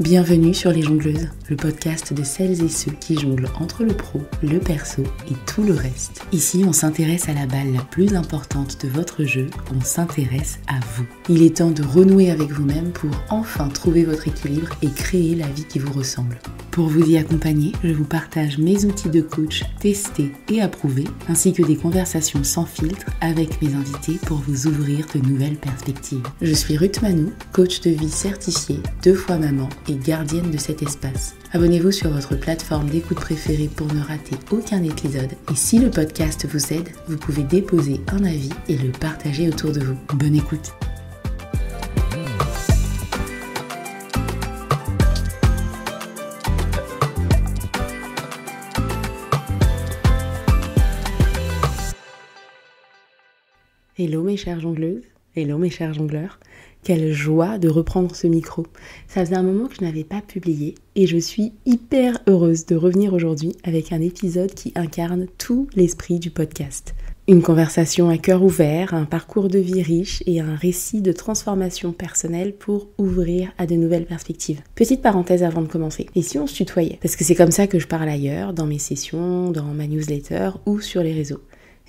Bienvenue sur Les Jongleuses, le podcast de celles et ceux qui jonglent entre le pro, le perso et tout le reste. Ici, on s'intéresse à la balle la plus importante de votre jeu, on s'intéresse à vous. Il est temps de renouer avec vous-même pour enfin trouver votre équilibre et créer la vie qui vous ressemble. Pour vous y accompagner, je vous partage mes outils de coach testés et approuvés, ainsi que des conversations sans filtre avec mes invités pour vous ouvrir de nouvelles perspectives. Je suis Ruth Manou, coach de vie certifiée, 2 fois maman et gardienne de cet espace. Abonnez-vous sur votre plateforme d'écoute préférée pour ne rater aucun épisode. Et si le podcast vous aide, vous pouvez déposer un avis et le partager autour de vous. Bonne écoute! Hello mes chères jongleuses, hello mes chers jongleurs, quelle joie de reprendre ce micro. Ça faisait un moment que je n'avais pas publié et je suis hyper heureuse de revenir aujourd'hui avec un épisode qui incarne tout l'esprit du podcast. Une conversation à cœur ouvert, un parcours de vie riche et un récit de transformation personnelle pour ouvrir à de nouvelles perspectives. Petite parenthèse avant de commencer, et si on se tutoyait? Parce que c'est comme ça que je parle ailleurs, dans mes sessions, dans ma newsletter ou sur les réseaux.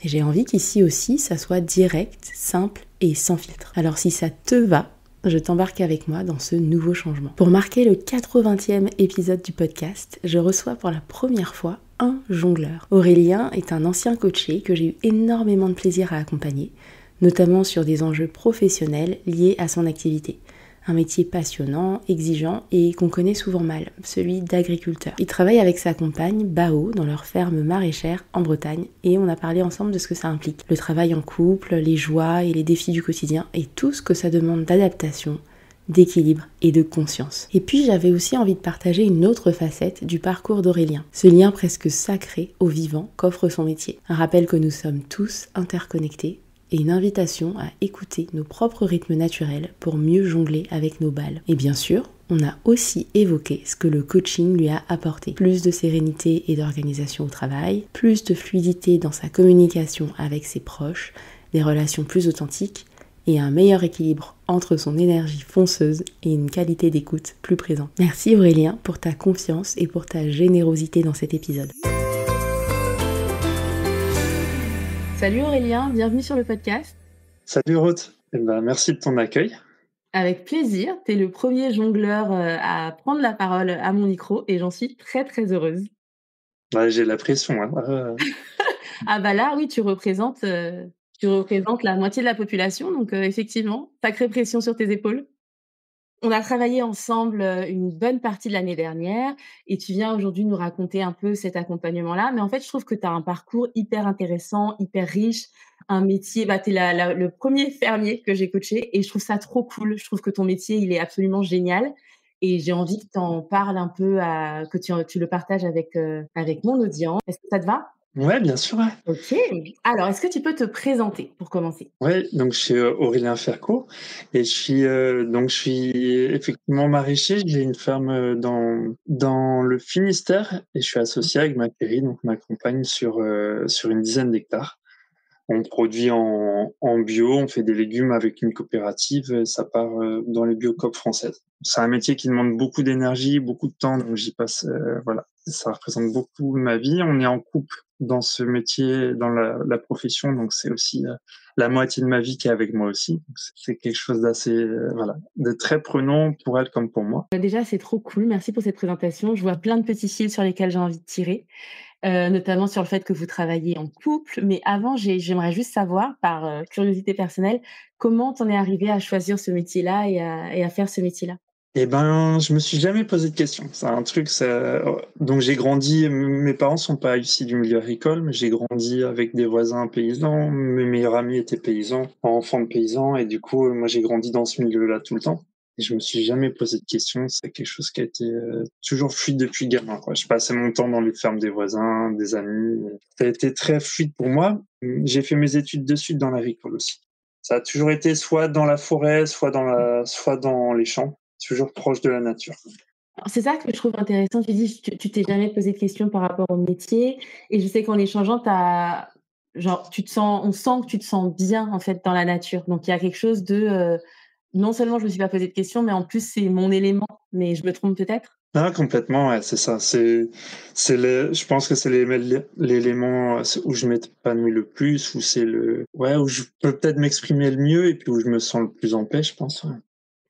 Et j'ai envie qu'ici aussi, ça soit direct, simple et sans filtre. Alors si ça te va, je t'embarque avec moi dans ce nouveau changement. Pour marquer le 80e épisode du podcast, je reçois pour la première fois un jongleur. Aurélien est un ancien coaché que j'ai eu énormément de plaisir à accompagner, notamment sur des enjeux professionnels liés à son activité. Un métier passionnant, exigeant et qu'on connaît souvent mal, celui d'agriculteur. Il travaille avec sa compagne, Bao, dans leur ferme maraîchère en Bretagne et on a parlé ensemble de ce que ça implique. Le travail en couple, les joies et les défis du quotidien et tout ce que ça demande d'adaptation, d'équilibre et de conscience. Et puis j'avais aussi envie de partager une autre facette du parcours d'Aurélien, ce lien presque sacré au vivant qu'offre son métier. Un rappel que nous sommes tous interconnectés et une invitation à écouter nos propres rythmes naturels pour mieux jongler avec nos balles. Et bien sûr, on a aussi évoqué ce que le coaching lui a apporté. Plus de sérénité et d'organisation au travail, plus de fluidité dans sa communication avec ses proches, des relations plus authentiques et un meilleur équilibre entre son énergie fonceuse et une qualité d'écoute plus présente. Merci Aurélien pour ta confiance et pour ta générosité dans cet épisode. Salut Aurélien, bienvenue sur le podcast. Salut Ruth, merci de ton accueil. Avec plaisir, tu es le premier jongleur à prendre la parole à mon micro et j'en suis très très heureuse. Ouais, j'ai la pression. Ah bah là oui, tu représentes la moitié de la population, donc effectivement, sacrée pression sur tes épaules. On a travaillé ensemble une bonne partie de l'année dernière et tu viens aujourd'hui nous raconter un peu cet accompagnement-là. Mais en fait, je trouve que tu as un parcours hyper intéressant, hyper riche, un métier, tu es le premier fermier que j'ai coaché et je trouve ça trop cool. Je trouve que ton métier, il est absolument génial et j'ai envie que tu en parles un peu, que tu le partages avec mon audience. Est-ce que ça te va? Ouais, bien sûr. Ouais. Ok. Alors, est-ce que tu peux te présenter pour commencer? Ouais, donc je suis Aurélien Ferco et je suis effectivement maraîcher. J'ai une ferme dans le Finistère et je suis associé avec ma chérie, donc ma compagne, sur une dizaine d'hectares. On produit en bio, on fait des légumes avec une coopérative, ça part dans les biocoop françaises. C'est un métier qui demande beaucoup d'énergie, beaucoup de temps, donc j'y passe, voilà. Ça représente beaucoup ma vie. On est en couple dans ce métier, dans la profession, donc c'est aussi la moitié de ma vie qui est avec moi aussi. Donc c'est quelque chose d'assez, voilà, de très prenant pour elle comme pour moi. Déjà, c'est trop cool. Merci pour cette présentation. Je vois plein de petits fils sur lesquels j'ai envie de tirer. Notamment sur le fait que vous travaillez en couple. Mais avant, j'aimerais juste savoir, par curiosité personnelle, comment tu en es arrivée à choisir ce métier-là et à faire ce métier-là? Eh ben, je me suis jamais posé de questions. C'est un truc, donc j'ai grandi, mes parents sont pas issus du milieu agricole, mais j'ai grandi avec des voisins paysans. Mes meilleurs amis étaient paysans, enfants de paysans, et du coup, moi, j'ai grandi dans ce milieu-là tout le temps. Et je me suis jamais posé de questions. C'est quelque chose qui a été toujours fluide depuis gamin, quoi. Je passais mon temps dans les fermes des voisins, des amis. Ça a été très fluide pour moi. J'ai fait mes études de suite dans l'agricole aussi. Ça a toujours été soit dans la forêt, soit dans les champs, toujours proche de la nature. Alors, c'est ça que je trouve intéressant. Tu dis, tu t'es jamais posé de questions par rapport au métier. Et je sais qu'en échangeant, on sent que tu te sens bien, en fait, dans la nature. Donc, il y a quelque chose de, non seulement je me suis pas posé de questions, mais en plus, c'est mon élément. mais je me trompe peut-être? Ah, complètement, ouais, c'est ça. Je pense que c'est l'élément où je m'épanouis le plus, où je peux peut-être m'exprimer le mieux et puis où je me sens le plus en paix, je pense, ouais.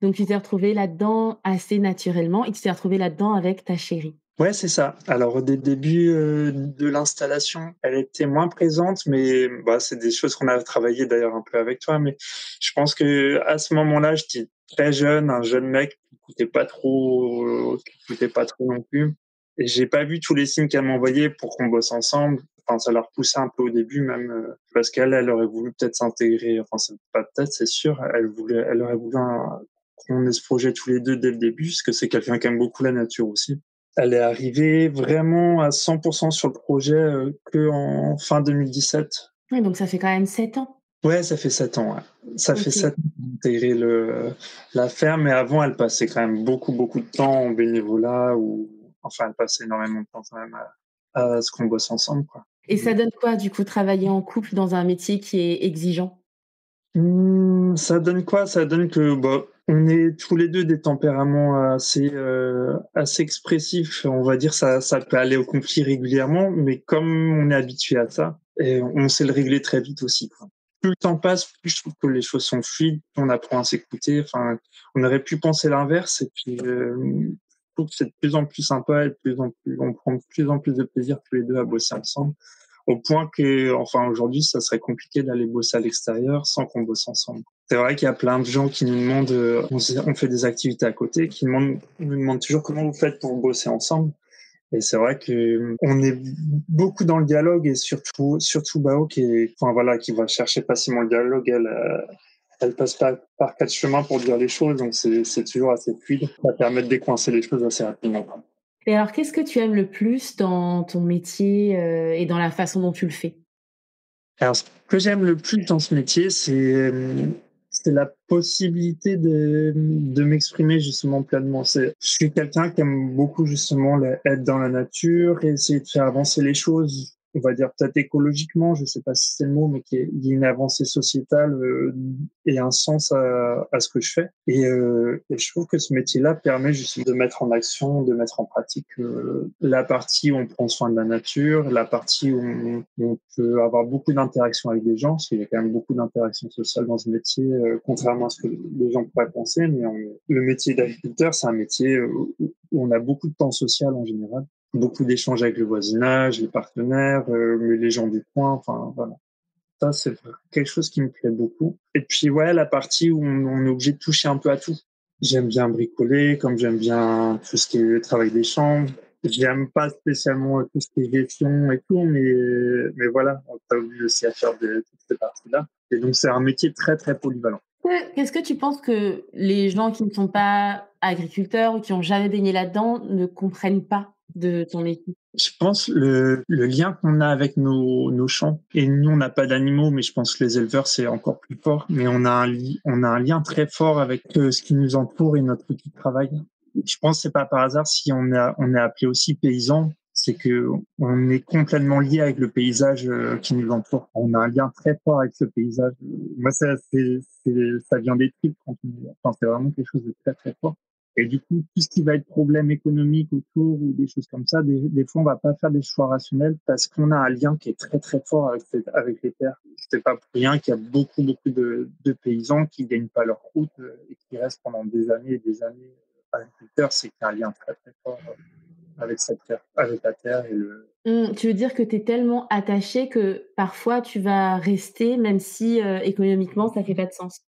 Donc tu t'es retrouvé là-dedans assez naturellement et tu t'es retrouvé là-dedans avec ta chérie? Ouais, c'est ça. Alors, au début de l'installation, elle était moins présente, mais bah, c'est des choses qu'on a travaillé d'ailleurs un peu avec toi. Mais je pense que à ce moment-là, j'étais très jeune, un jeune mec qui écoutait pas trop non plus. Et j'ai pas vu tous les signes qu'elle m'envoyait pour qu'on bosse ensemble. Enfin, ça leur poussait un peu au début, même parce elle aurait voulu peut-être s'intégrer. Enfin, c'est pas peut-être, c'est sûr. Elle aurait voulu qu'on ait ce projet tous les deux dès le début, parce que c'est quelqu'un qui aime beaucoup la nature aussi. Elle est arrivée vraiment à 100% sur le projet qu'en fin 2017. Ouais, donc ça fait quand même 7 ans? Ouais, ça fait 7 ans, ouais. Ça fait OK. 7 ans qu'on a intégré la ferme, mais avant, elle passait quand même beaucoup, beaucoup de temps en bénévolat enfin, elle passait énormément de temps quand même à ce qu'on bosse ensemble, quoi. Et ça donne quoi du coup, travailler en couple dans un métier qui est exigeant? Ça donne quoi? Ça donne que, bah, on est tous les 2 des tempéraments assez expressifs. On va dire ça peut aller au conflit régulièrement, mais comme on est habitué à ça et on sait le régler très vite aussi, quoi. Plus le temps passe, plus je trouve que les choses sont fluides, plus on apprend à s'écouter. Enfin, on aurait pu penser l'inverse et puis, je trouve que c'est de plus en plus sympa et de plus en plus on prend de plus en plus de plaisir tous les 2 à bosser ensemble. Au point que, enfin, aujourd'hui, ça serait compliqué d'aller bosser à l'extérieur sans qu'on bosse ensemble. C'est vrai qu'il y a plein de gens qui nous demandent, on fait des activités à côté, nous demandent toujours comment vous faites pour bosser ensemble. Et c'est vrai que on est beaucoup dans le dialogue et surtout Bao enfin voilà, qui va chercher facilement le dialogue. Elle passe pas par 4 chemins pour dire les choses, donc c'est toujours assez fluide. Ça permet de décoincer les choses assez rapidement. Et alors qu'est-ce que tu aimes le plus dans ton métier, et dans la façon dont tu le fais? Alors, ce que j'aime le plus dans ce métier, c'est la possibilité de m'exprimer justement pleinement. Je suis quelqu'un qui aime beaucoup justement être dans la nature et essayer de faire avancer les choses. On va dire peut-être écologiquement, je sais pas si c'est le mot, mais il y a une avancée sociétale et un sens à ce que je fais. Et je trouve que ce métier-là permet justement de mettre en action, de mettre en pratique la partie où on prend soin de la nature, la partie où on peut avoir beaucoup d'interactions avec des gens, parce qu'il y a quand même beaucoup d'interactions sociales dans ce métier, contrairement à ce que les gens pourraient penser. Mais le métier d'agriculteur, c'est un métier où on a beaucoup de temps social en général, beaucoup d'échanges avec le voisinage, les partenaires, les gens du coin, enfin voilà. Ça, c'est quelque chose qui me plaît beaucoup. Et puis, ouais, la partie où on est obligé de toucher un peu à tout. J'aime bien bricoler, comme j'aime bien tout ce qui est le travail des chambres. J'aime pas spécialement tout ce qui est gestion et tout, mais voilà, on est obligé aussi à faire toutes ces parties-là. Et donc, c'est un métier très, très polyvalent. Qu'est-ce que tu penses que les gens qui ne sont pas agriculteurs ou qui ont jamais baigné là-dedans ne comprennent pas de ton métier? Je pense le lien qu'on a avec nos champs, et nous on n'a pas d'animaux, mais je pense que les éleveurs c'est encore plus fort. Mais on a un lien très fort avec ce qui nous entoure et notre outil de travail. Je pense que c'est pas par hasard si on est appelé aussi paysan, c'est que on est complètement lié avec le paysage qui nous entoure. On a un lien très fort avec ce paysage. Moi ça vient des tripes enfin, c'est vraiment quelque chose de très très fort. Et du coup, tout ce qui va être problème économique autour ou des choses comme ça, des fois, on va pas faire des choix rationnels parce qu'on a un lien qui est très, très fort avec les terres. C'est pas pour rien qu'il y a beaucoup, beaucoup de paysans qui gagnent pas leur croûte et qui restent pendant des années et des années agriculteurs. C'est qu'il y a un lien très, très fort avec cette terre, avec la terre et Tu veux dire que tu es tellement attaché que parfois tu vas rester même si, économiquement ça fait pas de sens?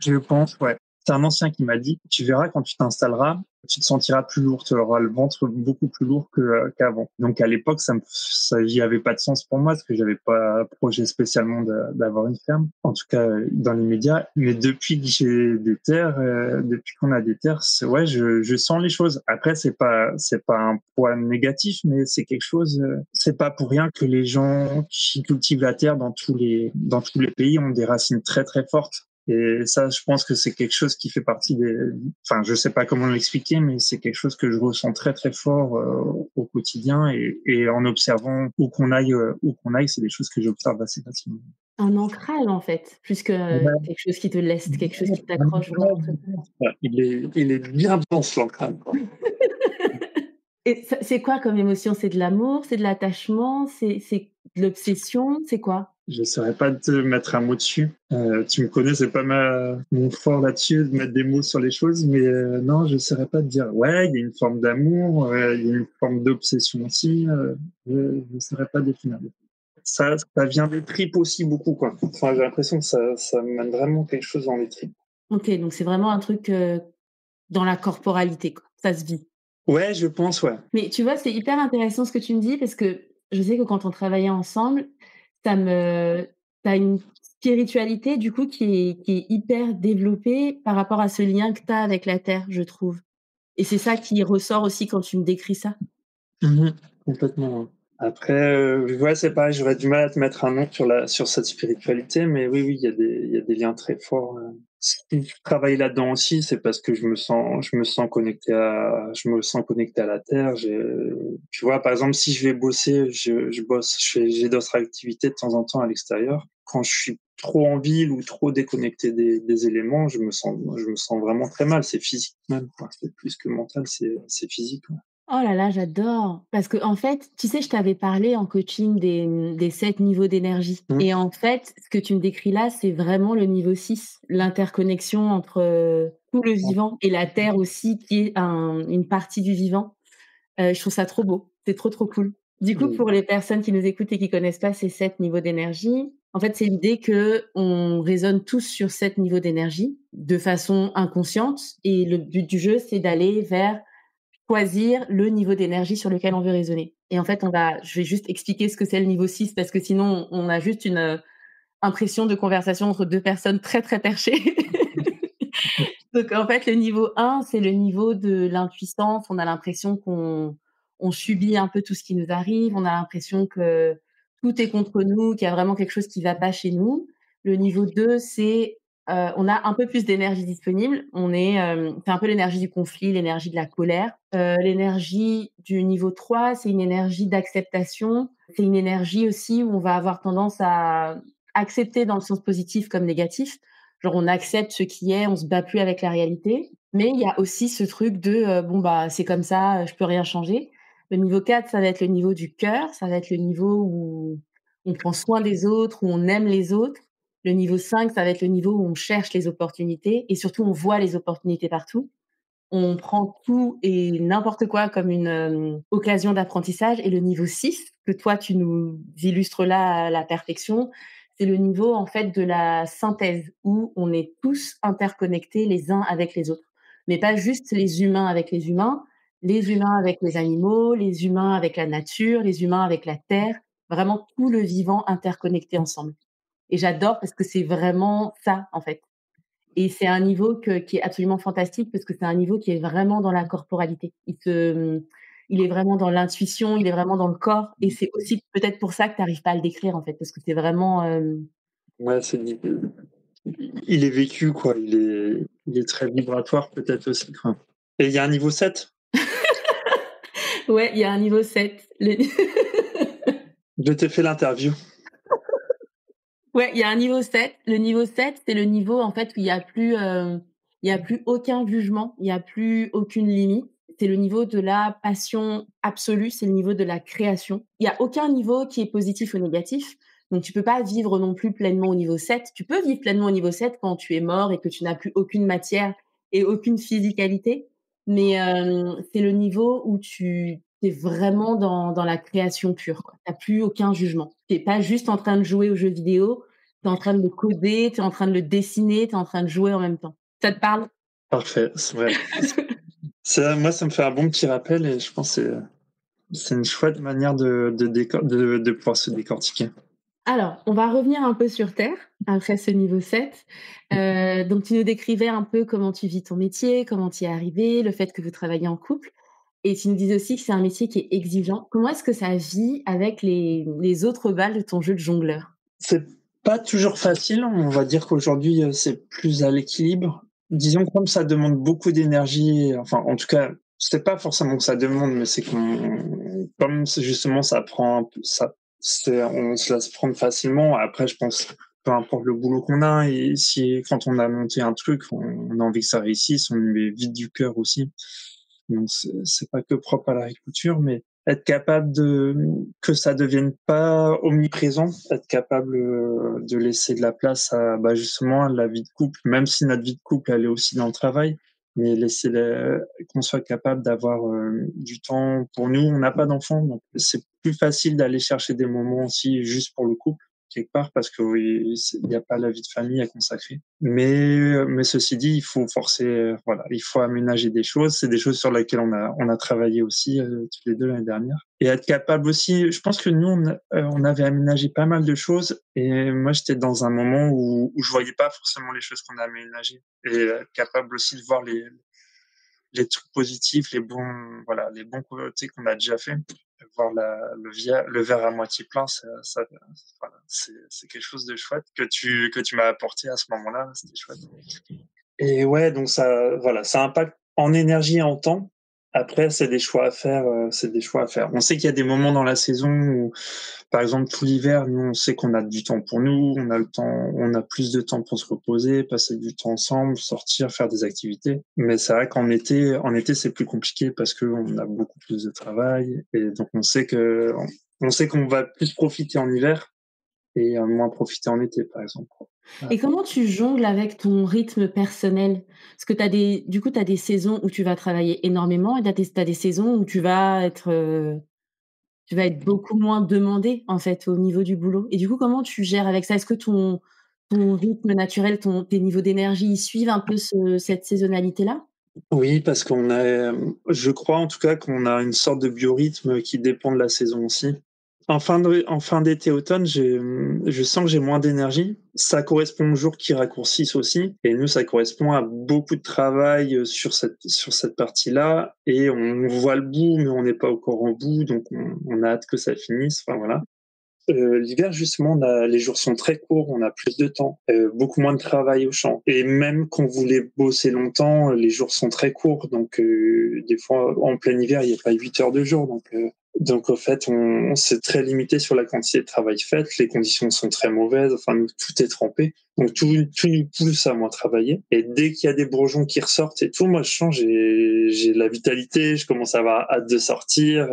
Je pense, ouais. C'est un ancien qui m'a dit: «Tu verras quand tu t'installeras, tu te sentiras plus lourd, tu auras le ventre beaucoup plus lourd qu'avant». Donc à l'époque, ça y avait pas de sens pour moi parce que j'avais pas projet spécialement d'avoir une ferme, en tout cas dans l'immédiat. Mais depuis que j'ai des terres, depuis qu'on a des terres, ouais, je sens les choses. Après, c'est pas un poids négatif, mais c'est quelque chose. C'est pas pour rien que les gens qui cultivent la terre dans tous les pays ont des racines très très fortes. Et ça, je pense que c'est quelque chose qui fait partie enfin, je sais pas comment l'expliquer, mais c'est quelque chose que je ressens très très fort au quotidien et en observant où qu'on aille, c'est des choses que j'observe assez facilement. Un ancrage, en fait, plus que Ouais, quelque chose qui te laisse, quelque chose qui t'accroche vraiment très fort. ouais, il est bien dense l'ancrage, quoi. Et c'est quoi comme émotion? C'est de l'amour? C'est de l'attachement? C'est de l'obsession? C'est quoi? Je saurais pas te mettre un mot dessus. Tu me connais, c'est pas mon fort là-dessus de mettre des mots sur les choses, mais non, je saurais pas te dire. Ouais, il y a une forme d'amour, il y a une forme d'obsession aussi. Je saurais pas définir. Ça vient des tripes aussi beaucoup, quoi. Enfin, j'ai l'impression que ça mène vraiment quelque chose dans les tripes. OK, donc c'est vraiment un truc, dans la corporalité, quoi. Ça se vit. Ouais, je pense, ouais. Mais tu vois, c'est hyper intéressant ce que tu me dis parce que je sais que quand on travaillait ensemble, ça me tu as une spiritualité du coup qui est hyper développée par rapport à ce lien que tu as avec la terre, je trouve. Et c'est ça qui ressort aussi quand tu me décris ça. Mmh. Complètement, ouais. Après, ouais, c'est pareil, j'aurais du mal à te mettre un nom sur cette spiritualité, mais oui, oui, il y a des liens très forts, Si je travaille là-dedans aussi, c'est parce que je me sens connecté à la terre. Tu vois, par exemple, si je vais bosser, je bosse, j'ai d'autres activités de temps en temps à l'extérieur. Quand je suis trop en ville ou trop déconnecté des éléments, je me sens vraiment très mal. C'est physique même, quoi. C'est plus que mental, c'est physique, ouais. Oh là là, j'adore! Parce que en fait, tu sais, je t'avais parlé en coaching des 7 niveaux d'énergie Mmh. et en fait, ce que tu me décris là, c'est vraiment le niveau 6, l'interconnexion entre, tout le vivant et la terre aussi qui est une partie du vivant. Je trouve ça trop beau, c'est trop, trop cool. Du coup, Mmh. pour les personnes qui nous écoutent et qui connaissent pas ces 7 niveaux d'énergie, en fait, c'est l'idée qu'on résonne tous sur 7 niveaux d'énergie de façon inconsciente et le but du jeu, c'est d'aller vers choisir le niveau d'énergie sur lequel on veut raisonner. Et en fait, je vais juste expliquer ce que c'est le niveau 6 parce que sinon on a juste une, impression de conversation entre 2 personnes très, très perchées. Donc en fait, le niveau 1, c'est le niveau de l'impuissance. On a l'impression qu'on subit un peu tout ce qui nous arrive. On a l'impression que tout est contre nous, qu'il y a vraiment quelque chose qui va pas chez nous. Le niveau 2, c'est, on a un peu plus d'énergie disponible. C'est un peu l'énergie du conflit, l'énergie de la colère. L'énergie du niveau 3, c'est une énergie d'acceptation. C'est une énergie aussi où on va avoir tendance à accepter dans le sens positif comme négatif. Genre on accepte ce qui est, on se bat plus avec la réalité. Mais il y a aussi ce truc de, bon, bah, c'est comme ça, je peux rien changer. Le niveau 4, ça va être le niveau du cœur, ça va être le niveau où on prend soin des autres, où on aime les autres. Le niveau 5, ça va être le niveau où on cherche les opportunités et surtout on voit les opportunités partout. On prend tout et n'importe quoi comme une, occasion d'apprentissage et le niveau 6 que toi tu nous illustres là à la perfection, c'est le niveau en fait de la synthèse où on est tous interconnectés les uns avec les autres. Mais pas juste les humains avec les humains avec les animaux, les humains avec la nature, les humains avec la terre, vraiment tout le vivant interconnecté ensemble. Et j'adore parce que c'est vraiment ça en fait. Et c'est un niveau qui est absolument fantastique parce que c'est un niveau qui est vraiment dans la corporalité. Il est vraiment dans l'intuition, il est vraiment dans le corps et c'est aussi peut-être pour ça que tu arrives pas à le décrire, en fait, parce que c'est vraiment, Ouais, il est vécu, quoi. Il est très vibratoire, peut-être aussi, quoi. Et il y a un niveau 7. ouais, il y a un niveau 7. Le Je t'ai fait l'interview. ouais, il y a un niveau 7. Le niveau 7, c'est le niveau, en fait, où il y a plus aucun jugement, il y a plus aucune limite. C'est le niveau de la passion absolue, c'est le niveau de la création. Il y a aucun niveau qui est positif ou négatif, donc tu peux pas vivre non plus pleinement au niveau 7. Tu peux vivre pleinement au niveau 7 quand tu es mort et que tu n'as plus aucune matière et aucune physicalité, mais c'est le niveau où tu es vraiment dans la création pure, quoi. Tu as plus aucun jugement. Tu es pas juste en train de jouer aux jeux vidéo, tu es en train de le coder, tu es en train de le dessiner, tu es en train de jouer en même temps. Ça te parle? Parfait, c'est vrai. Moi, ça me fait un bon petit rappel et je pense que c'est une chouette manière de pouvoir se décortiquer. Alors, on va revenir un peu sur terre, après ce niveau 7. Donc tu nous décrivais un peu comment tu vis ton métier, comment tu y es arrivé, le fait que vous travaillez en couple et tu nous disais aussi que c'est un métier qui est exigeant. Comment est-ce que ça vit avec les autres balles de ton jeu de jongleur? C'est pas toujours facile, on va dire qu'aujourd'hui, c'est plus à l'équilibre. Disons que comme ça demande beaucoup d'énergie, enfin, en tout cas, c'est pas forcément que ça demande, mais c'est comme justement ça prend un peu, on se laisse prendre facilement. Après, je pense peu importe le boulot qu'on a, et si quand on a monté un truc, on a envie que ça réussisse, on y met vite du cœur aussi. Donc c'est pas que propre à l'agriculture, mais être capable que ça devienne pas omniprésent, être capable de laisser de la place à justement la vie de couple, même si notre vie de couple elle est aussi dans le travail, mais qu'on soit capable d'avoir du temps pour nous. On n'a pas d'enfants, donc c'est plus facile d'aller chercher des moments aussi juste pour le couple quelque part parce que oui, il n'y a pas la vie de famille à consacrer. Mais ceci dit, il faut forcer, voilà, il faut aménager des choses. C'est des choses sur lesquelles on a travaillé aussi tous les deux l'année dernière. Et être capable aussi, je pense que nous, on avait aménagé pas mal de choses. Et moi, j'étais dans un moment où je voyais pas forcément les choses qu'on a aménagées. Et être capable aussi de voir les trucs positifs, les bons côtés qu'on a déjà fait. Voir le verre à moitié plein, voilà, c'est quelque chose de chouette que tu m'as apporté à ce moment-là. C'était chouette. Et ouais, donc ça impacte en énergie et en temps. Après, c'est des choix à faire, c'est des choix à faire. On sait qu'il y a des moments dans la saison où, par exemple, tout l'hiver, nous, on sait qu'on a du temps pour nous, on a plus de temps pour se reposer, passer du temps ensemble, sortir, faire des activités. Mais c'est vrai en été, c'est plus compliqué parce qu'on a beaucoup plus de travail et donc on sait qu'on va plus profiter en hiver et moins profiter en été, par exemple. Et comment tu jongles avec ton rythme personnel? Parce que tu as des saisons où tu vas travailler énormément et tu as des saisons où tu vas être beaucoup moins demandé, en fait, au niveau du boulot. Et du coup, comment tu gères avec ça? Est-ce que ton rythme naturel, tes niveaux d'énergie, ils suivent un peu cette saisonnalité-là? Oui, parce je crois en tout cas qu'on a une sorte de biorhythme qui dépend de la saison aussi. En fin d'été, automne, je sens que j'ai moins d'énergie. Ça correspond aux jours qui raccourcissent aussi. Et nous, ça correspond à beaucoup de travail sur cette partie-là. Et on voit le bout, mais on n'est pas encore au bout. Donc, on a hâte que ça finisse. Enfin, voilà. L'hiver, justement, les jours sont très courts, on a plus de temps, beaucoup moins de travail au champ. Et même quand vous voulez bosser longtemps, les jours sont très courts. Donc, des fois, en plein hiver, il n'y a pas 8 heures de jour. Donc au fait, on s'est très limité sur la quantité de travail faite. Les conditions sont très mauvaises. Enfin, tout est trempé. Donc, tout nous pousse à moins travailler. Et dès qu'il y a des bourgeons qui ressortent et tout, moi, je sens, j'ai la vitalité, je commence à avoir hâte de sortir.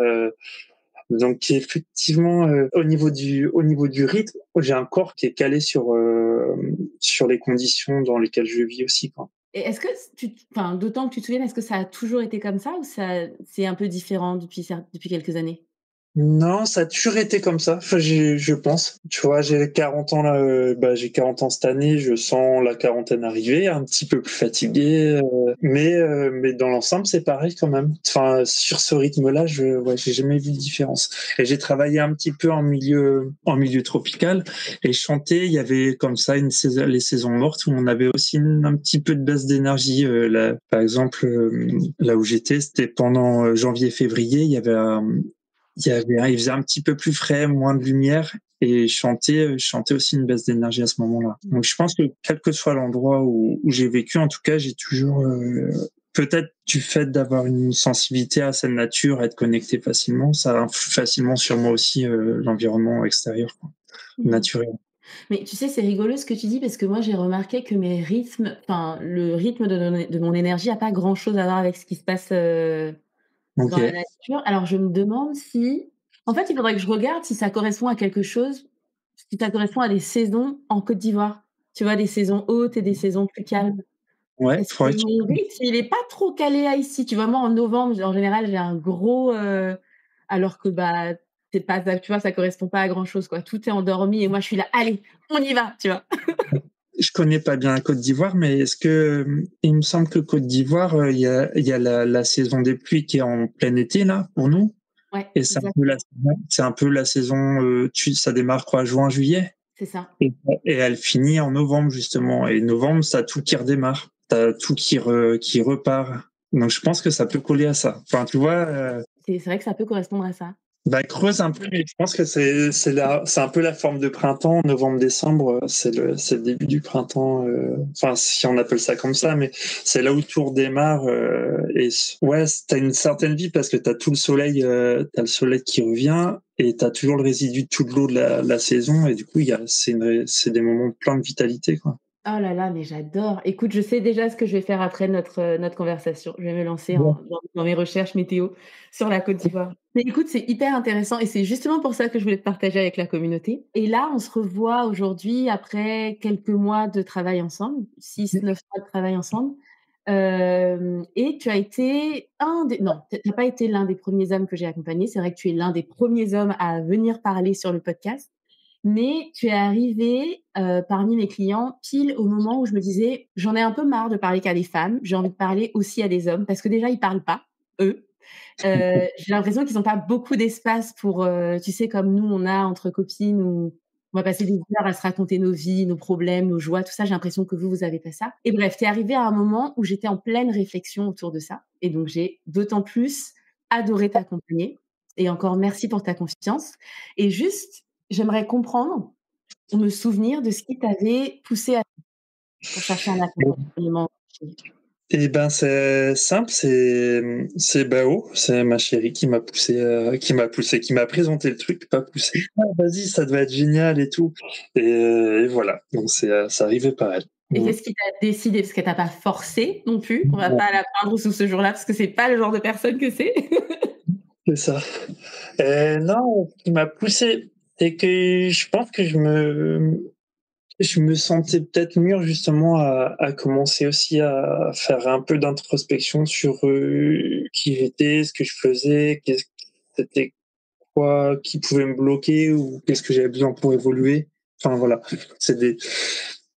Donc effectivement, au niveau du rythme, j'ai un corps qui est calé sur les conditions dans lesquelles je vis aussi, quoi. Et est-ce que enfin, d'autant que tu te souviennes, est-ce que ça a toujours été comme ça ou c'est un peu différent depuis quelques années? Non, ça a toujours été comme ça. Enfin, je pense. Tu vois, j'ai 40 ans là, j'ai 40 ans cette année. Je sens la quarantaine arriver, un petit peu plus fatigué, mais dans l'ensemble, c'est pareil quand même. Enfin, sur ce rythme-là, j'ai jamais vu de différence. Et j'ai travaillé un petit peu en milieu tropical et chanter. Il y avait comme ça les saisons mortes où on avait aussi un petit peu de baisse d'énergie. Là, par exemple, là où j'étais, c'était pendant janvier-février. Il faisait un petit peu plus frais, moins de lumière et je chantais aussi une baisse d'énergie à ce moment-là. Donc je pense que quel que soit l'endroit où j'ai vécu, en tout cas, j'ai toujours peut-être du fait d'avoir une sensibilité à cette nature, être connecté facilement, ça influe facilement sur moi aussi l'environnement extérieur, quoi, Mmh. naturel. Mais tu sais, c'est rigolo ce que tu dis parce que moi, j'ai remarqué que le rythme de mon énergie a pas grand-chose à voir avec ce qui se passe, dans la Ok. nature. Alors je me demande si en fait, il faudrait que je regarde si ça correspond à quelque chose, si ça correspond à des saisons en Côte d'Ivoire. Tu vois, des saisons hautes et des saisons plus calmes. Ouais, Parce que mon rythme, il est pas trop calé à ici. Tu vois, moi, en novembre, en général, j'ai un gros, alors que, c'est pas ça, tu vois, ça correspond pas à grand chose, quoi. Tout est endormi et moi, je suis là: «Allez, on y va!» tu vois? je connais pas bien la Côte d'Ivoire, mais il me semble que Côte d'Ivoire, il y a la saison des pluies qui est en plein été là pour nous. Ouais, Et exactement, c'est un peu la saison, ça démarre quoi, juin, juillet? c'est ça. Et et elle finit en novembre justement et novembre, tu as tout qui redémarre. Tu as tout qui repart. Donc je pense que ça peut coller à ça. Enfin, tu vois, C'est vrai que ça peut correspondre à ça. creuse un peu, mais je pense que c'est un peu la forme de printemps, novembre-décembre, c'est le début du printemps, enfin si on appelle ça comme ça, mais c'est là où tout redémarre, ouais, t'as une certaine vie parce que t'as le soleil qui revient et tu as toujours le résidu de tout de l'eau de la saison et du coup, c'est des moments pleins de vitalité, quoi. Oh là là, mais j'adore. Écoute, je sais déjà ce que je vais faire après notre conversation. Je vais me lancer Bon. dans mes recherches météo sur la Côte d'Ivoire. Mais écoute, c'est hyper intéressant et c'est justement pour ça que je voulais te partager avec la communauté. Et là, on se revoit aujourd'hui après quelques mois de travail ensemble, 6, 9 mois de travail ensemble. Et tu as été non, tu n'as pas été l'un des premiers hommes que j'ai accompagnés. C'est vrai que tu es l'un des premiers hommes à venir parler sur le podcast. Mais tu es arrivé, parmi mes clients pile au moment où je me disais: «J'en ai un peu marre de parler qu'à des femmes, j'ai envie de parler aussi à des hommes». Parce que déjà ils parlent pas, eux. J'ai l'impression qu'ils ont pas beaucoup d'espace pour, tu sais comme nous on a entre copines où on va passer des heures à se raconter nos vies, nos problèmes, nos joies, tout ça. J'ai l'impression que vous avez pas ça. Et bref, tu es arrivé à un moment où j'étais en pleine réflexion autour de ça et donc j'ai d'autant plus adoré t'accompagner et encore merci pour ta confiance et juste, j'aimerais comprendre, me souvenir de ce qui t'avait poussé pour chercher un accompagnement. Et ben, c'est simple, c'est Bao, c'est ma chérie qui m'a présenté le truc, pas poussé. «Ah vas-y, ça doit être génial et tout» et voilà, donc c'est arrivé par elle. Et Mmh. qu'est-ce qui t'a décidé? Parce qu'elle t'a pas forcé non plus, on va pas la plaindre sous ce jour-là parce que c'est pas le genre de personne que c'est. C'est ça. Non, ce qui m'a poussé, c'est que je pense que je me sentais peut-être mûr justement à commencer aussi à faire un peu d'introspection sur, qui j'étais, ce que je faisais, c'était quoi qui pouvait me bloquer ou qu'est-ce que j'avais besoin pour évoluer. Enfin voilà, c'est des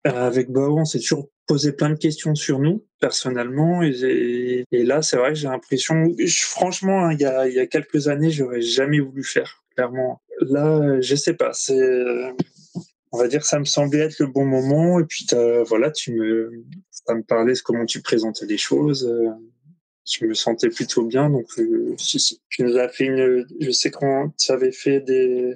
avec Bao, on s'est toujours posé plein de questions sur nous, personnellement et là, c'est vrai que j'ai l'impression franchement, hein, il y a quelques années, j'aurais jamais voulu faire, clairement. Là, je sais pas, on va dire, ça me semblait être le bon moment et puis voilà, ça me parlait de comment tu présentais les choses, je me sentais plutôt bien donc si, si. Tu nous as fait je sais quand tu avais fait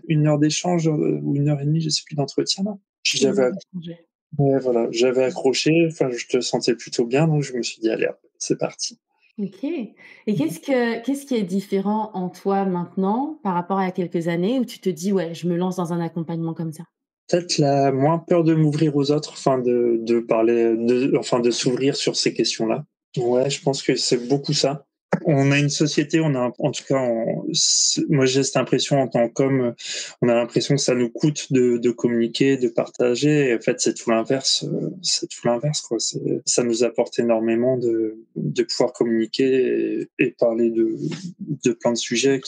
1 heure d'échange, ou 1 heure et demie, je sais plus, d'entretien là. On J'avais a acc échangé. Ouais, voilà, j'avais accroché, enfin je te sentais plutôt bien donc je me suis dit: «Allez hop, c'est parti». OK. Et qu'est-ce qui est différent en toi maintenant par rapport à il y a quelques années où tu te dis: «Ouais, je me lance dans un accompagnement comme ça»? Peut-être la moins peur de m'ouvrir aux autres, enfin de parler, enfin de s'ouvrir sur ces questions-là. Ouais, je pense que c'est beaucoup ça. On a une société, en tout cas, moi j'ai cette impression en tant qu'homme, on a l'impression que ça nous coûte de communiquer, de partager. Et en fait, c'est tout l'inverse, quoi. Ça nous apporte énormément de pouvoir communiquer et parler de plein de sujets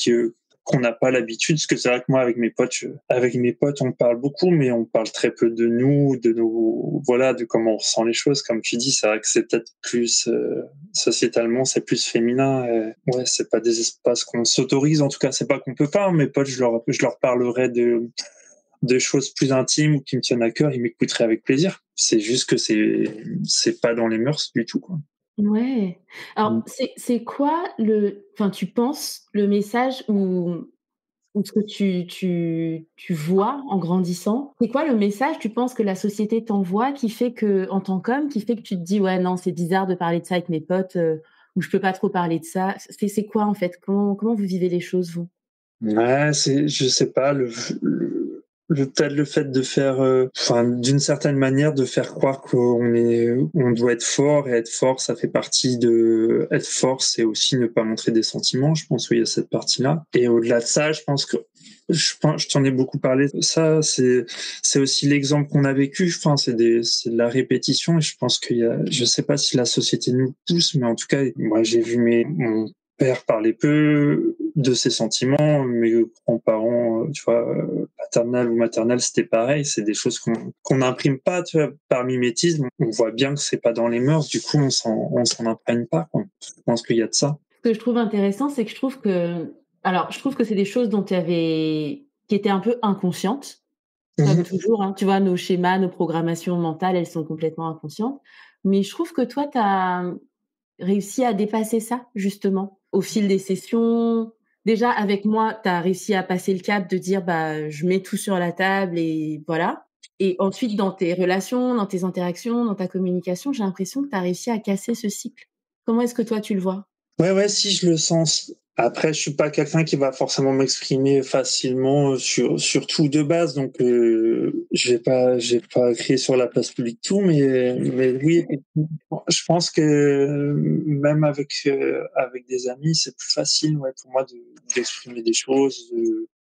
qu'on n'a pas l'habitude, parce que c'est vrai que moi avec mes potes on parle beaucoup mais on parle très peu de nous, de nos voilà, de comment on ressent les choses. Comme tu dis, c'est vrai que c'est peut-être plus sociétalement c'est plus féminin et ouais, c'est pas des espaces qu'on s'autorise, en tout cas c'est pas qu'on peut pas, hein. Mes potes, je leur parlerai de choses plus intimes ou qui me tiennent à cœur, ils m'écouteraient avec plaisir. C'est juste que c'est pas dans les mœurs du tout, quoi. Ouais. Alors Mmh. c'est quoi enfin tu penses le message ou ce que tu vois en grandissant, c'est quoi le message, tu penses, que la société t'envoie qui fait que en tant qu'homme, qui fait que tu te dis: «Ouais, non, c'est bizarre de parler de ça avec mes potes, ou je peux pas trop parler de ça». C'est quoi, en fait? Comment vous vivez les choses, vous? Ouais, je sais pas, peut-être le fait de faire, enfin, d'une certaine manière, de faire croire on doit être fort et être fort, ça fait partie de être fort, c'est aussi ne pas montrer des sentiments. Je pense qu'il y a cette partie-là et au-delà de ça, je pense que je t'en ai beaucoup parlé. Ça, c'est aussi l'exemple qu'on a vécu. Enfin, c'est de la répétition et je pense je sais pas si la société nous pousse, mais en tout cas, moi, j'ai vu mon père parlait peu de ses sentiments, mes grands-parents, tu vois, paternels ou maternels, c'était pareil. C'est des choses qu'on n'imprime pas, tu vois, par mimétisme. On voit bien que c'est pas dans les mœurs, du coup, on s'en imprègne pas, quoi. Je pense qu'il y a de ça. Ce que je trouve intéressant, c'est que je trouve que c'est des choses qui étaient un peu inconscientes, comme Mmh. toujours, hein. Tu vois, nos schémas, nos programmations mentales, elles sont complètement inconscientes. Mais je trouve que toi, tu as réussi à dépasser ça, justement, au fil des sessions. Déjà, avec moi, tu as réussi à passer le cap de dire: «Bah, je mets tout sur la table et voilà». Et ensuite, dans tes relations, dans tes interactions, dans ta communication, j'ai l'impression que tu as réussi à casser ce cycle. Comment est-ce que toi, tu le vois? Ouais, ouais, si je le sens. Après, je suis pas quelqu'un qui va forcément m'exprimer facilement sur tout de base, donc j'ai pas crié sur la place publique tout, mais oui, effectivement, je pense que même avec des amis, c'est plus facile, ouais, pour moi d'exprimer des choses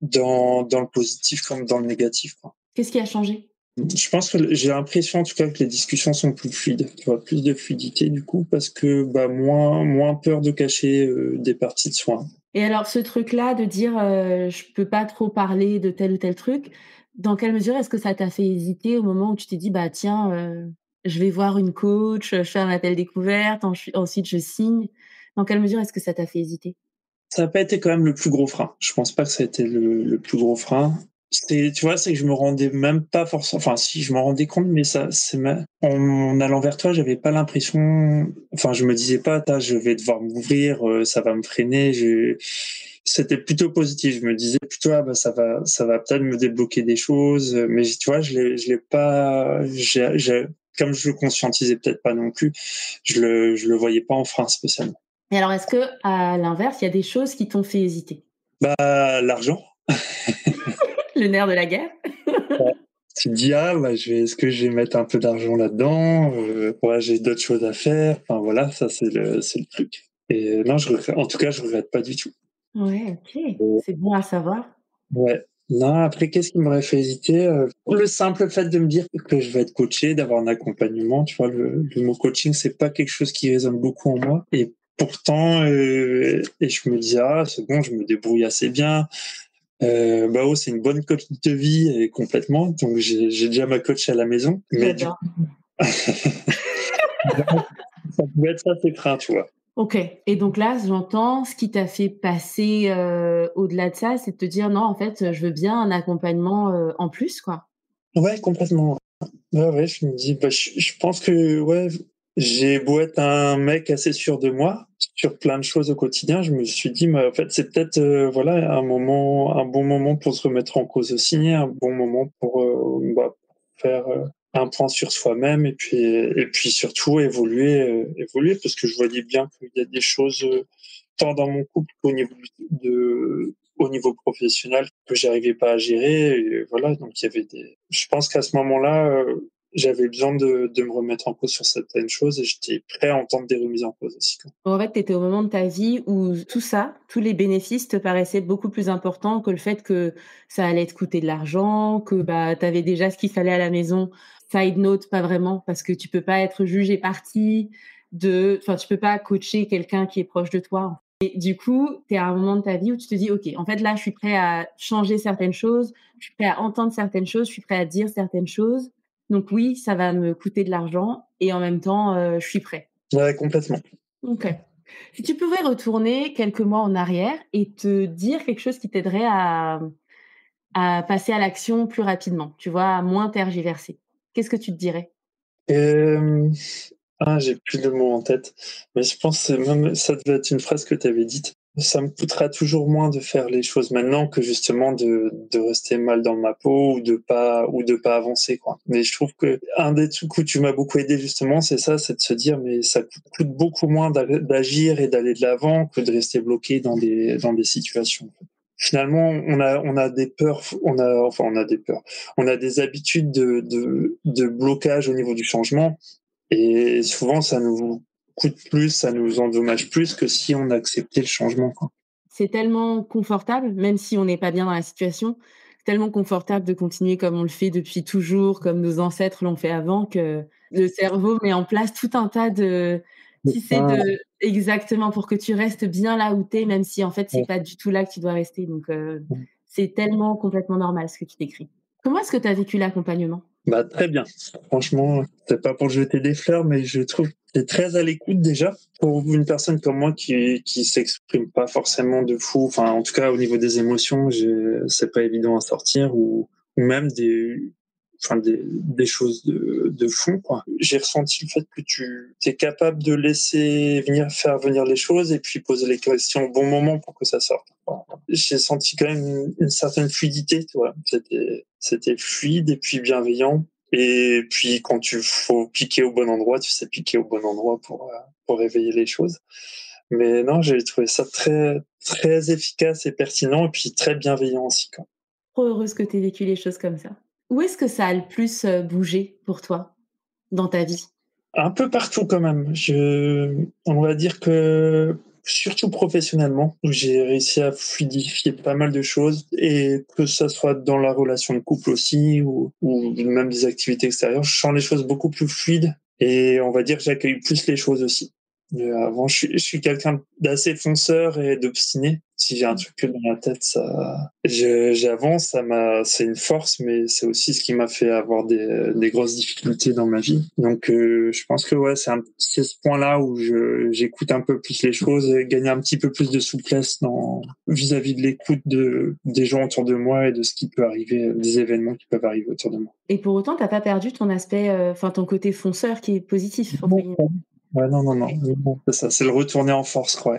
dans le positif comme dans le négatif, quoi. Qu'est-ce qui a changé? Je pense que j'ai l'impression en tout cas que les discussions sont plus fluides, tu vois, plus de fluidité du coup, parce que bah moins peur de cacher des parties de soi. Et alors ce truc-là de dire, je peux pas trop parler de tel ou tel truc, dans quelle mesure est-ce que ça t'a fait hésiter au moment où tu t'es dit: «Bah tiens, je vais voir une coach, je fais un appel découverte, ensuite je signe». Dans quelle mesure est-ce que ça t'a fait hésiter? Ça n'a pas été quand même le plus gros frein. Je pense pas que ça a été le plus gros frein. Tu vois, c'est que je me rendais même pas forcément, enfin si, je m'en rendais compte, mais ça, en allant vers toi, j'avais pas l'impression, enfin je me disais pas: «Ah, je vais devoir m'ouvrir, ça va me freiner». C'était plutôt positif. Je me disais plutôt: «Ah bah ça va peut-être me débloquer des choses», mais tu vois, je l'ai pas, comme je le conscientisais peut-être pas non plus, je le voyais pas en frein spécialement. Et alors est-ce que à l'inverse, il y a des choses qui t'ont fait hésiter? L'argent. Le nerf de la guerre? Ouais. Tu te dis: «Ah bah, est-ce que je vais mettre un peu d'argent là-dedans? Ouais, j'ai d'autres choses à faire». Enfin voilà, ça c'est le truc. Et non, en tout cas, je regrette pas du tout. Ouais, OK, Heu, c'est bon à savoir. ouais. Non, après qu'est-ce qui m'aurait fait hésiter? Le simple fait de me dire que je vais être coaché, d'avoir un accompagnement, tu vois? Le mot coaching, c'est pas quelque chose qui résonne beaucoup en moi et pourtant, et je me dis: «Ah, c'est bon, je me débrouille assez bien». Bah, c'est une bonne coach de vie et complètement, donc j'ai déjà ma coach à la maison, mais du J'adore. coup, ça pouvait être ça tes freins, tu vois? OK, et donc là, j'entends ce qui t'a fait passer, au-delà de ça, c'est de te dire: «Non, en fait, je veux bien un accompagnement, en plus, quoi». Ouais, complètement. Ouais, ouais, je me dis, bah, je pense que, ouais, j'ai beau être un mec assez sûr de moi, sur plein de choses au quotidien, je me suis dit: «Mais en fait, c'est peut-être, voilà, un bon moment pour se remettre en cause aussi, un bon moment pour, bah, faire, un point sur soi-même et puis surtout évoluer parce que je voyais bien qu'il y a des choses, tant dans mon couple qu'au niveau professionnel que j'arrivais pas à gérer et voilà, donc il y avait des je pense qu'à ce moment-là, j'avais besoin de me remettre en cause sur certaines choses et j'étais prêt à entendre des remises en cause aussi, quoi. En fait, tu étais au moment de ta vie où tout ça, tous les bénéfices te paraissaient beaucoup plus importants que le fait que ça allait te coûter de l'argent, que, bah, tu avais déjà ce qu'il fallait à la maison. Side note, pas vraiment, parce que tu peux pas être jugé partie tu peux pas coacher quelqu'un qui est proche de toi. Et du coup, tu es à un moment de ta vie où tu te dis: «OK, en fait, là, je suis prêt à changer certaines choses, je suis prêt à entendre certaines choses, je suis prêt à dire certaines choses. Donc oui, ça va me coûter de l'argent et en même temps, je suis prêt». Ouais, complètement. OK. Si tu pouvais retourner quelques mois en arrière et te dire quelque chose qui t'aiderait à passer à l'action plus rapidement, tu vois? À moins tergiverser, qu'est-ce que tu te dirais? Hem, j'ai plus le mot en tête, mais je pense que même ça devait être une phrase que tu avais dite. Ça me coûtera toujours moins de faire les choses maintenant que justement de rester mal dans ma peau ou de pas avancer, quoi. Mais je trouve qu'un des trucs où tu m'as beaucoup aidé justement, c'est ça, c'est de se dire: «Mais ça coûte beaucoup moins d'agir et d'aller de l'avant que de rester bloqué dans des situations». Finalement, on a des peurs, on a des peurs. On a des habitudes de blocage au niveau du changement et souvent ça nous coûte plus, ça nous endommage plus que si on acceptait le changement, quoi. C'est tellement confortable, même si on n'est pas bien dans la situation, c'est tellement confortable de continuer comme on le fait depuis toujours, comme nos ancêtres l'ont fait avant, que le cerveau met en place tout un tas de tu sais, exactement, pour que tu restes bien là où tu es, même si en fait, c'est Ouais. pas du tout là que tu dois rester. Donc, c'est tellement complètement normal ce que tu décris. Comment est-ce que tu as vécu l'accompagnement? Bah, très bien. Franchement, c'est pas pour jeter des fleurs, mais je trouve que tu très à l'écoute déjà. Pour une personne comme moi qui s'exprime pas forcément de fou, enfin, en tout cas, au niveau des émotions, c'est pas évident à sortir ou même des choses de fond, quoi. J'ai ressenti le fait que tu es capable de laisser faire venir les choses et puis poser les questions au bon moment pour que ça sorte. J'ai senti quand même une certaine fluidité, tu vois? C'était fluide et puis bienveillant et puis quand il faut piquer au bon endroit, tu sais piquer au bon endroit pour réveiller les choses. Mais non, j'ai trouvé ça très, très efficace et pertinent, et puis très bienveillant aussi, quoi. Trop heureuse que tu aies vécu les choses comme ça. Où est-ce que ça a le plus, bougé pour toi dans ta vie? Un peu partout quand même. On va dire que surtout professionnellement, où j'ai réussi à fluidifier pas mal de choses, et que ça soit dans la relation de couple aussi, ou même des activités extérieures, je sens les choses beaucoup plus fluides, et on va dire que j'accueille plus les choses aussi. Avant, je suis quelqu'un d'assez fonceur et d'obstiné. Si j'ai un truc dans la tête, j'avance, c'est une force, mais c'est aussi ce qui m'a fait avoir des grosses difficultés dans ma vie. Donc, je pense que ouais, c'est ce point-là où j'écoute un peu plus les choses et gagne un petit peu plus de souplesse vis-à-vis de l'écoute des gens autour de moi et de ce qui peut arriver, des événements qui peuvent arriver autour de moi. Et pour autant, tu as pas perdu ton aspect, ton côté fonceur qui est «positif» entre Non, guillemets? ouais, non, non, non, non, c'est ça, c'est le retourner en force, quoi,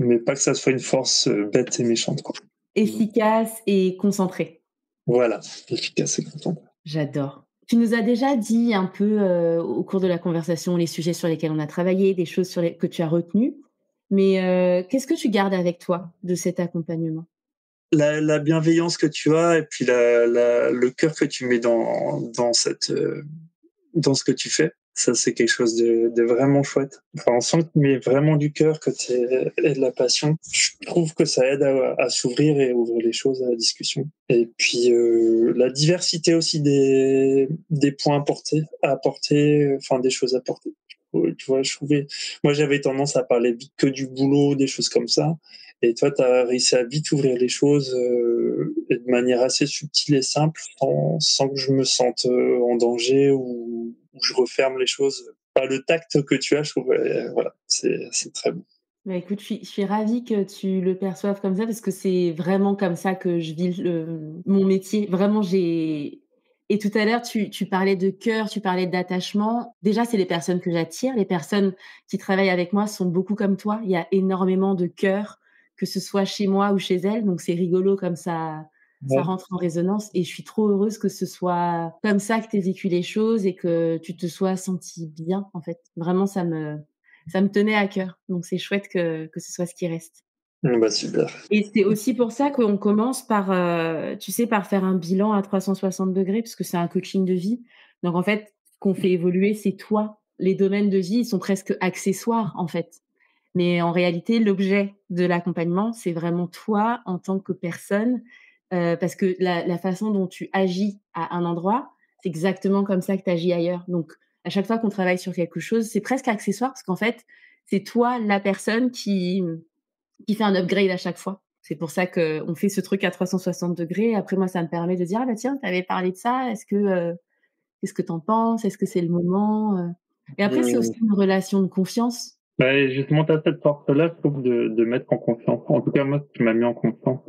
mais pas que ça soit une force bête et méchante, quoi. Efficace et concentré. Voilà, efficace et content. J'adore. Tu nous as déjà dit un peu, au cours de la conversation, les sujets sur lesquels on a travaillé, des choses que tu as retenues. Mais, qu'est-ce que tu gardes avec toi de cet accompagnement? La bienveillance que tu as, et puis le cœur que tu mets dans ce que tu fais, ça c'est quelque chose de vraiment chouette. Enfin, on sent que tu mets vraiment du cœur, et de la passion. Je trouve que ça aide à s'ouvrir et à ouvrir les choses à la discussion. Et puis la diversité aussi des points à apporter, enfin des choses à apporter. Tu vois, moi j'avais tendance à parler vite que du boulot, des choses comme ça. Et toi, tu as réussi à vite ouvrir les choses, et de manière assez subtile et simple, sans que je me sente en danger, ou je referme les choses. Enfin, le tact que tu as, je trouve, voilà, c'est très bon. Bah, écoute, je suis ravie que tu le perçoives comme ça parce que c'est vraiment comme ça que je vis mon métier. Vraiment, j'ai et tout à l'heure, tu parlais de cœur, tu parlais d'attachement. Déjà, c'est les personnes que j'attire. Les personnes qui travaillent avec moi sont beaucoup comme toi. Il y a énormément de cœur, que ce soit chez moi ou chez elles. Donc c'est rigolo comme ça Ouais. rentre en résonance et je suis trop heureuse que ce soit comme ça que tu aies vécu les choses et que tu te sois sentie bien, en fait. Vraiment, ça me tenait à cœur, donc c'est chouette que ce soit ce qui reste. Bah, super. Et c'est aussi pour ça qu'on commence par, tu sais, par faire un bilan à 360° parce que c'est un coaching de vie. Donc en fait, ce qu'on fait évoluer, c'est toi. Les domaines de vie, ils sont presque accessoires, en fait. Mais en réalité, l'objet de l'accompagnement, c'est vraiment toi en tant que personne, parce que la façon dont tu agis à un endroit, c'est exactement comme ça que tu agis ailleurs. Donc à chaque fois qu'on travaille sur quelque chose, c'est presque accessoire parce qu'en fait, c'est toi la personne qui fait un upgrade à chaque fois. C'est pour ça qu'on fait ce truc à 360°. Après moi, ça me permet de dire: «Ah bah tiens, tu avais parlé de ça, qu'est-ce que tu en penses? Est-ce que c'est le moment?» Et après, c'est aussi Mmh. une relation de confiance. Bah, justement, tu as cette force-là, je trouve, de mettre en confiance. En tout cas, moi, tu m'as mis en confiance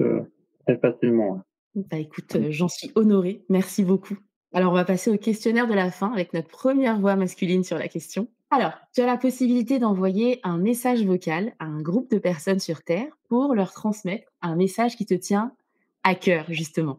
très facilement. Ouais. Bah, écoute, j'en suis honorée. Merci beaucoup. Alors, on va passer au questionnaire de la fin avec notre première voix masculine sur la question. Alors, tu as la possibilité d'envoyer un message vocal à un groupe de personnes sur Terre pour leur transmettre un message qui te tient à cœur, justement.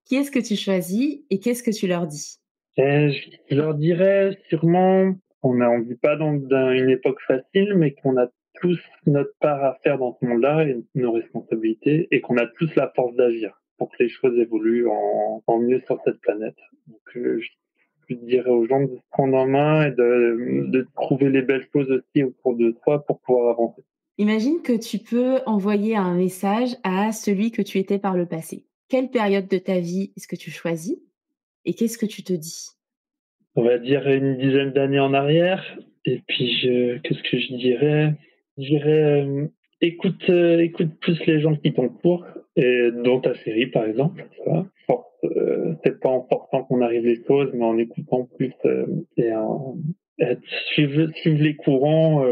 Qui est-ce que tu choisis et qu'est-ce que tu leur dis? Je leur dirais sûrement on vit pas dans une époque facile, mais qu'on a tous notre part à faire dans ce monde-là, et nos responsabilités, et qu'on a tous la force d'agir pour que les choses évoluent en mieux sur cette planète. Donc, je dirais aux gens de se prendre en main et de trouver les belles choses aussi autour de soi pour pouvoir avancer. Imagine que tu peux envoyer un message à celui que tu étais par le passé. Quelle période de ta vie est-ce que tu choisis et qu'est-ce que tu te dis? On va dire une dizaine d'années en arrière. Et puis, qu'est-ce que je dirais? Je dirais, écoute plus les gens qui t'entourent, et dont ta série, par exemple. Tu vois, c'est pas en forçant qu'on arrive les choses, mais en écoutant plus, et suivre les courants.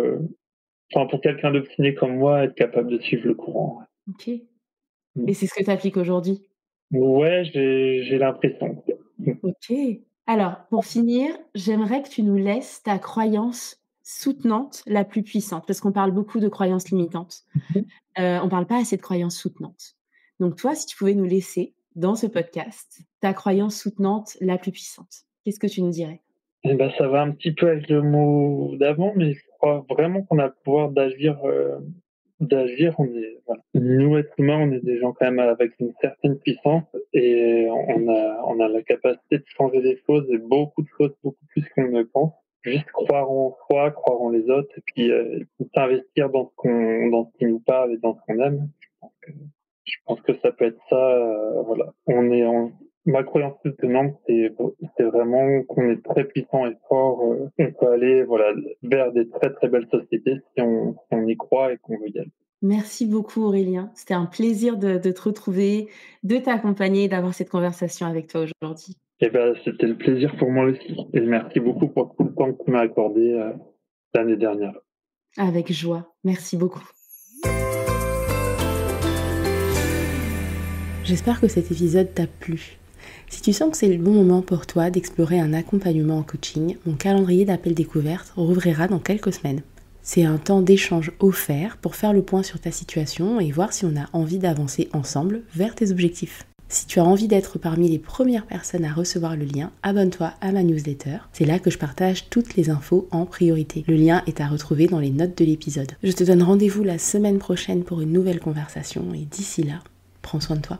Enfin, pour quelqu'un d'obstiné comme moi, être capable de suivre le courant. OK. Et c'est ce que tu appliques aujourd'hui? Ouais, j'ai l'impression. OK. Alors, pour finir, j'aimerais que tu nous laisses ta croyance soutenante la plus puissante, parce qu'on parle beaucoup de croyances limitantes. On parle pas assez de croyances soutenantes. Donc toi, si tu pouvais nous laisser, dans ce podcast, ta croyance soutenante la plus puissante, qu'est-ce que tu nous dirais? Et ben, ça va un petit peu avec le mot d'avant, mais je crois vraiment qu'on a le pouvoir d'agir. Voilà. Nous, êtres humains, on est des gens quand même avec une certaine puissance et on a la capacité de changer les choses et beaucoup de choses, beaucoup plus qu'on ne pense. Juste croire en soi, croire en les autres et puis s'investir dans ce qui nous parle et dans ce qu'on aime. Je pense que ça peut être ça. Voilà. Ma croyance soutenante, c'est vraiment qu'on est très puissant et fort. On peut aller voilà, vers des très très belles sociétés si on y croit et qu'on veut y aller. Merci beaucoup Aurélien. C'était un plaisir de te retrouver, de t'accompagner et d'avoir cette conversation avec toi aujourd'hui. Et ben, c'était le plaisir pour moi aussi. Et merci beaucoup pour tout le temps que tu m'as accordé l'année dernière. Avec joie. Merci beaucoup. J'espère que cet épisode t'a plu. Si tu sens que c'est le bon moment pour toi d'explorer un accompagnement en coaching, mon calendrier d'appel découverte rouvrira dans quelques semaines. C'est un temps d'échange offert pour faire le point sur ta situation et voir si on a envie d'avancer ensemble vers tes objectifs. Si tu as envie d'être parmi les premières personnes à recevoir le lien, abonne-toi à ma newsletter. C'est là que je partage toutes les infos en priorité. Le lien est à retrouver dans les notes de l'épisode. Je te donne rendez-vous la semaine prochaine pour une nouvelle conversation et d'ici là, prends soin de toi.